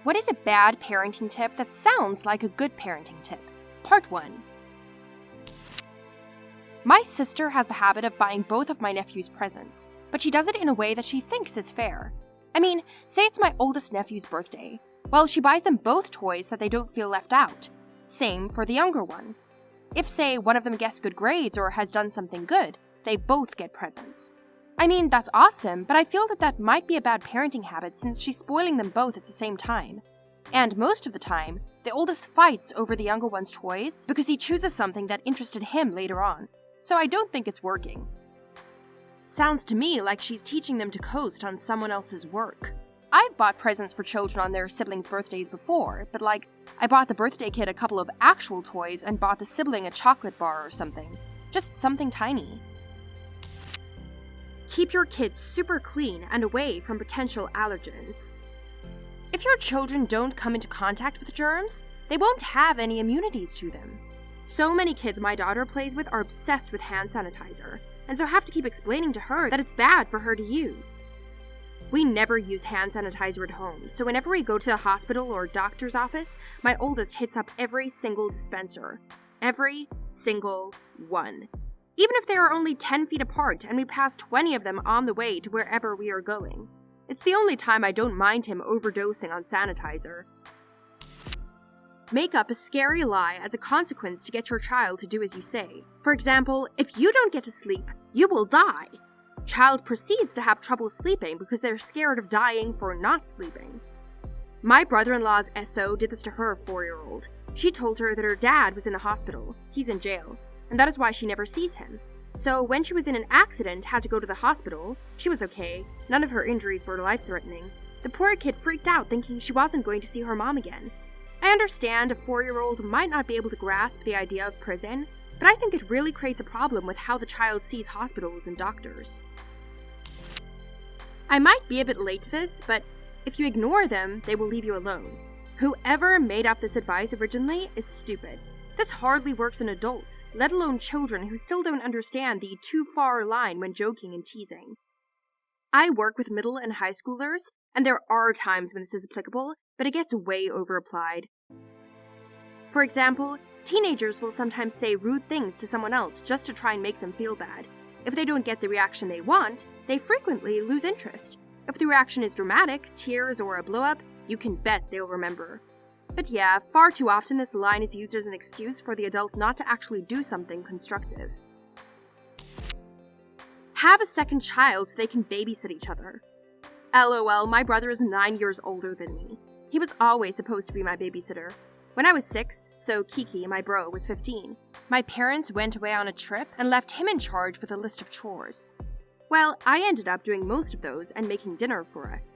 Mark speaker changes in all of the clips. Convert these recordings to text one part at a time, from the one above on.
Speaker 1: What is a bad parenting tip that sounds like a good parenting tip? Part 1. My sister has the habit of buying both of my nephews presents, but she does it in a way that she thinks is fair. I mean, say it's my oldest nephew's birthday. Well, she buys them both toys that they don't feel left out. Same for the younger one. If, say, one of them gets good grades or has done something good, they both get presents. I mean, that's awesome, but I feel that that might be a bad parenting habit since she's spoiling them both at the same time. And most of the time, the oldest fights over the younger one's toys because he chooses something that interested him later on. So I don't think it's working. Sounds to me like she's teaching them to coast on someone else's work. I've bought presents for children on their siblings' birthdays before, but I bought the birthday kid a couple of actual toys and bought the sibling a chocolate bar or something. Just something tiny. Keep your kids super clean and away from potential allergens. If your children don't come into contact with germs, they won't have any immunities to them. So many kids my daughter plays with are obsessed with hand sanitizer, and so have to keep explaining to her that it's bad for her to use. We never use hand sanitizer at home, so whenever we go to the hospital or doctor's office, my oldest hits up every single dispenser. Every single one. Even if they are only 10 feet apart and we pass 20 of them on the way to wherever we are going. It's the only time I don't mind him overdosing on sanitizer. Make up a scary lie as a consequence to get your child to do as you say. For example, if you don't get to sleep, you will die. Child proceeds to have trouble sleeping because they're scared of dying for not sleeping. My brother-in-law's SO did this to her 4-year-old. She told her that her dad was in the hospital. He's in jail. And that is why she never sees him. So when she was in an accident, had to go to the hospital, she was okay. None of her injuries were life-threatening. The poor kid freaked out thinking she wasn't going to see her mom again. I understand a 4-year-old might not be able to grasp the idea of prison, but I think it really creates a problem with how the child sees hospitals and doctors. I might be a bit late to this, but if you ignore them, they will leave you alone. Whoever made up this advice originally is stupid. This hardly works in adults, let alone children who still don't understand the too far line when joking and teasing. I work with middle and high schoolers, and there are times when this is applicable, but it gets way over-applied. For example, teenagers will sometimes say rude things to someone else just to try and make them feel bad. If they don't get the reaction they want, they frequently lose interest. If the reaction is dramatic, tears, or a blow-up, you can bet they'll remember. But yeah, far too often this line is used as an excuse for the adult not to actually do something constructive. Have a second child so they can babysit each other. LOL, my brother is 9 years older than me. He was always supposed to be my babysitter. When I was 6, so Kiki, my bro, was 15, my parents went away on a trip and left him in charge with a list of chores. Well, I ended up doing most of those and making dinner for us.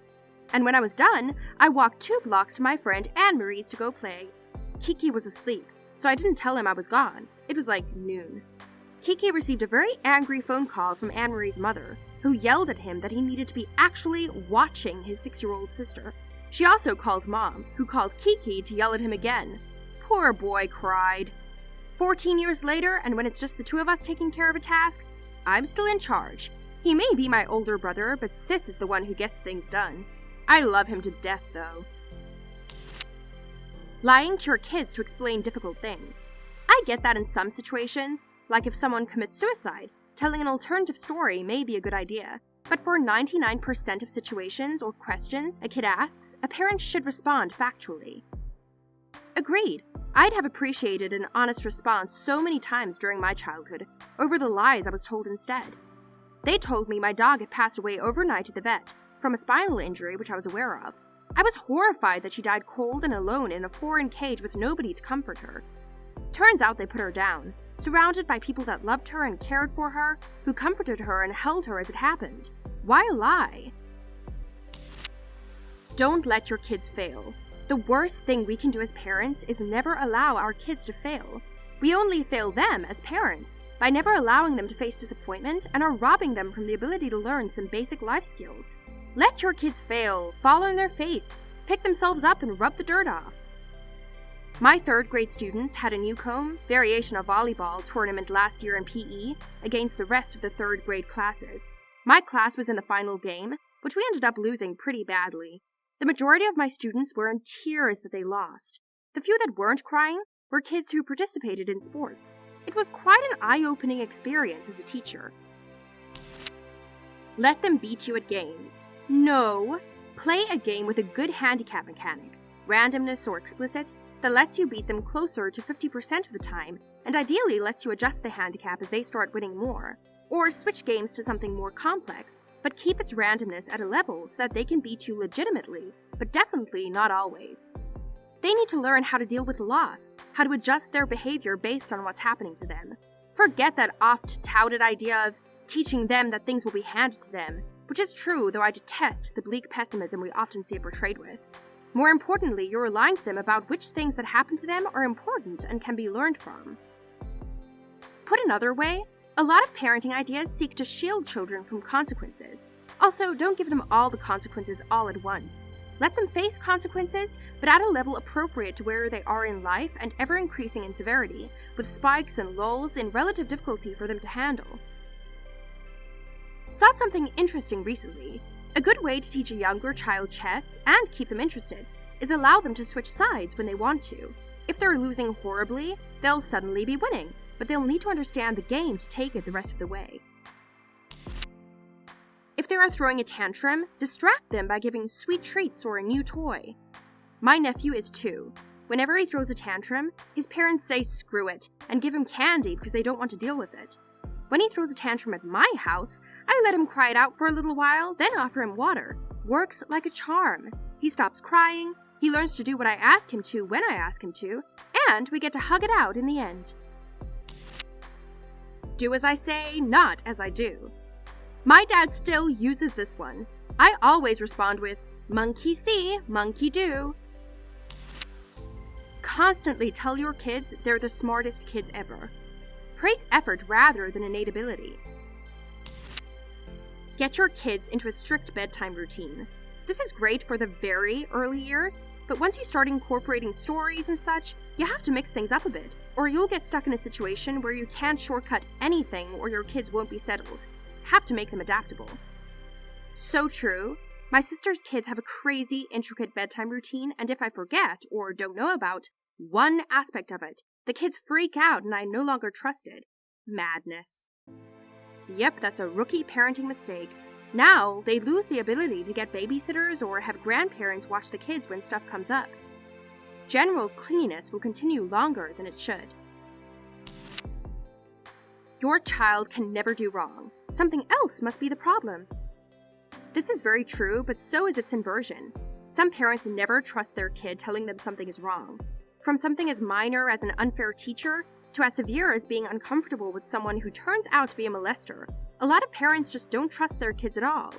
Speaker 1: And when I was done, I walked 2 blocks to my friend Anne-Marie's to go play. Kiki was asleep, so I didn't tell him I was gone. It was like noon. Kiki received a very angry phone call from Anne-Marie's mother, who yelled at him that he needed to be actually watching his 6-year-old sister. She also called Mom, who called Kiki to yell at him again. Poor boy cried. 14 years later, and when it's just the 2 of us taking care of a task, I'm still in charge. He may be my older brother, but Sis is the one who gets things done. I love him to death, though. Lying to your kids to explain difficult things. I get that in some situations, like if someone commits suicide, telling an alternative story may be a good idea. But for 99% of situations or questions a kid asks, a parent should respond factually. Agreed. I'd have appreciated an honest response so many times during my childhood over the lies I was told instead. They told me my dog had passed away overnight at the vet, from a spinal injury which I was aware of. I was horrified that she died cold and alone in a foreign cage with nobody to comfort her. Turns out they put her down, surrounded by people that loved her and cared for her, who comforted her and held her as it happened. Why lie? Don't let your kids fail. The worst thing we can do as parents is never allow our kids to fail. We only fail them as parents by never allowing them to face disappointment and are robbing them from the ability to learn some basic life skills. Let your kids fail, fall on their face, pick themselves up and rub the dirt off. My 3rd grade students had a Newcomb, variation of volleyball, tournament last year in PE against the rest of the 3rd grade classes. My class was in the final game, which we ended up losing pretty badly. The majority of my students were in tears that they lost. The few that weren't crying were kids who participated in sports. It was quite an eye-opening experience as a teacher. Let them beat you at games. No. Play a game with a good handicap mechanic, randomness or explicit, that lets you beat them closer to 50% of the time, and ideally lets you adjust the handicap as they start winning more. Or switch games to something more complex, but keep its randomness at a level so that they can beat you legitimately, but definitely not always. They need to learn how to deal with loss, how to adjust their behavior based on what's happening to them. Forget that oft-touted idea of teaching them that things will be handed to them, which is true, though I detest the bleak pessimism we often see it portrayed with. More importantly, you're relying to them about which things that happen to them are important and can be learned from. Put another way, a lot of parenting ideas seek to shield children from consequences. Also, don't give them all the consequences all at once. Let them face consequences, but at a level appropriate to where they are in life and ever increasing in severity, with spikes and lulls in relative difficulty for them to handle. Saw something interesting recently. A good way to teach a younger child chess and keep them interested is allow them to switch sides when they want to. If they're losing horribly, they'll suddenly be winning, but they'll need to understand the game to take it the rest of the way. If they are throwing a tantrum, distract them by giving sweet treats or a new toy. My nephew is 2. Whenever he throws a tantrum, his parents say screw it and give him candy because they don't want to deal with it. When he throws a tantrum at my house, I let him cry it out for a little while, then offer him water. Works like a charm. He stops crying, he learns to do what I ask him to when I ask him to, and we get to hug it out in the end. Do as I say, not as I do. My dad still uses this one. I always respond with, monkey see, monkey do. Constantly tell your kids they're the smartest kids ever. Praise effort rather than innate ability. Get your kids into a strict bedtime routine. This is great for the very early years, but once you start incorporating stories and such, you have to mix things up a bit, or you'll get stuck in a situation where you can't shortcut anything or your kids won't be settled. Have to make them adaptable. So true. My sister's kids have a crazy, intricate bedtime routine, and if I forget or don't know about one aspect of it, the kids freak out and I no longer trust it. Madness. Yep, that's a rookie parenting mistake. Now, they lose the ability to get babysitters or have grandparents watch the kids when stuff comes up. General cleanliness will continue longer than it should. Your child can never do wrong. Something else must be the problem. This is very true, but so is its inversion. Some parents never trust their kid telling them something is wrong. From something as minor as an unfair teacher to as severe as being uncomfortable with someone who turns out to be a molester, a lot of parents just don't trust their kids at all.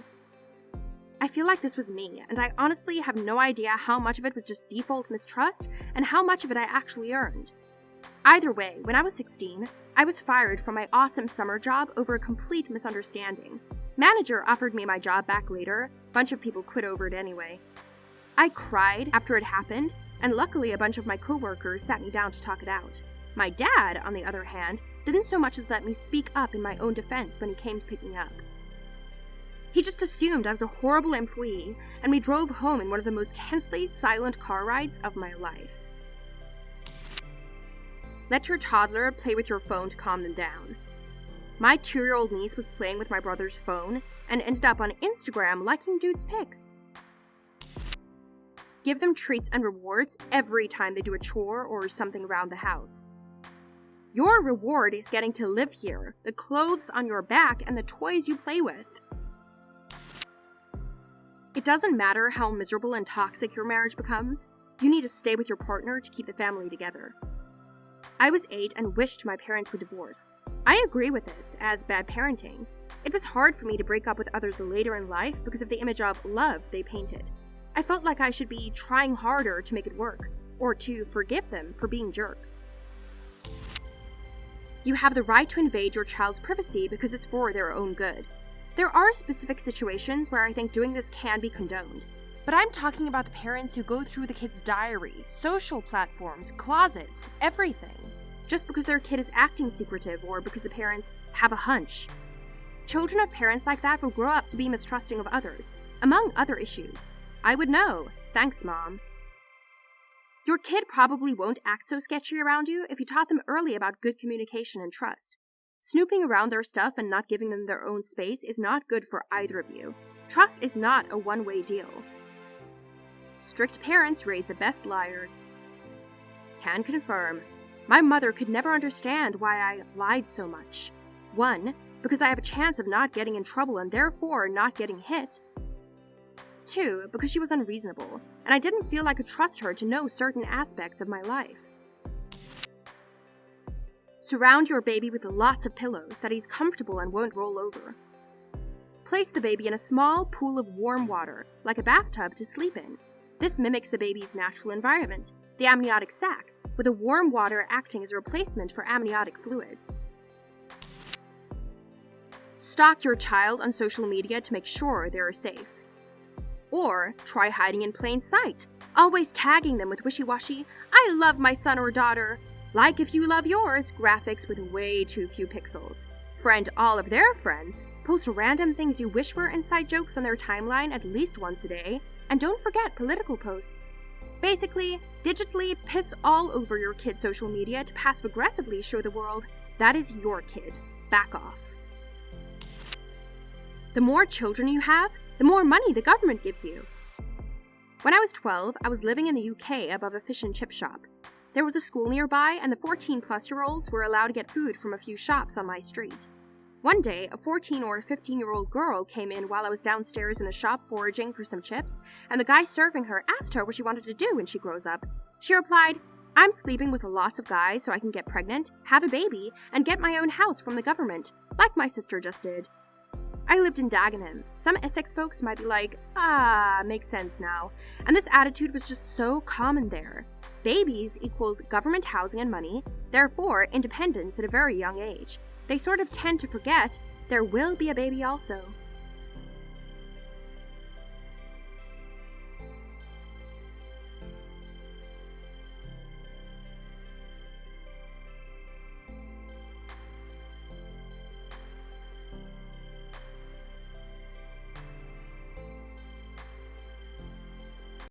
Speaker 1: I feel like this was me, and I honestly have no idea how much of it was just default mistrust and how much of it I actually earned. Either way, when I was 16, I was fired from my awesome summer job over a complete misunderstanding. Manager offered me my job back later. Bunch of people quit over it anyway. I cried after it happened, and luckily a bunch of my coworkers sat me down to talk it out. My dad, on the other hand, didn't so much as let me speak up in my own defense when he came to pick me up. He just assumed I was a horrible employee, and we drove home in one of the most tensely silent car rides of my life. Let your toddler play with your phone to calm them down. My 2-year-old niece was playing with my brother's phone and ended up on Instagram liking dudes' pics. Give them treats and rewards every time they do a chore or something around the house. Your reward is getting to live here, the clothes on your back, and the toys you play with. It doesn't matter how miserable and toxic your marriage becomes, you need to stay with your partner to keep the family together. I was 8 and wished my parents would divorce. I agree with this as bad parenting. It was hard for me to break up with others later in life because of the image of love they painted. I felt like I should be trying harder to make it work, or to forgive them for being jerks. You have the right to invade your child's privacy because it's for their own good. There are specific situations where I think doing this can be condoned, but I'm talking about the parents who go through the kid's diary, social platforms, closets, everything, just because their kid is acting secretive or because the parents have a hunch. Children of parents like that will grow up to be mistrusting of others, among other issues. I would know. Thanks, Mom. Your kid probably won't act so sketchy around you if you taught them early about good communication and trust. Snooping around their stuff and not giving them their own space is not good for either of you. Trust is not a one-way deal. Strict parents raise the best liars. Can confirm. My mother could never understand why I lied so much. 1, because I have a chance of not getting in trouble and therefore not getting hit. 2, because she was unreasonable, and I didn't feel I could trust her to know certain aspects of my life. Surround your baby with lots of pillows that he's comfortable and won't roll over. Place the baby in a small pool of warm water, like a bathtub, to sleep in. This mimics the baby's natural environment, the amniotic sac, with the warm water acting as a replacement for amniotic fluids. Stalk your child on social media to make sure they are safe. Or try hiding in plain sight, always tagging them with wishy-washy, "I love my son or daughter," like if you love yours, graphics with way too few pixels. Friend all of their friends, post random things you wish were inside jokes on their timeline at least once a day, and don't forget political posts. Basically, digitally piss all over your kid's social media to passive-aggressively show the world, that is your kid. Back off. The more children you have, the more money the government gives you. When I was 12, I was living in the UK above a fish and chip shop. There was a school nearby, and the 14-plus-year-olds were allowed to get food from a few shops on my street. One day, a 14 or 15-year-old girl came in while I was downstairs in the shop foraging for some chips, and the guy serving her asked her what she wanted to do when she grows up. She replied, "I'm sleeping with lots of guys so I can get pregnant, have a baby, and get my own house from the government, like my sister just did." I lived in Dagenham. Some Essex folks might be like, makes sense now. And this attitude was just so common there. Babies equals government housing and money, therefore independence at a very young age. They sort of tend to forget there will be a baby also.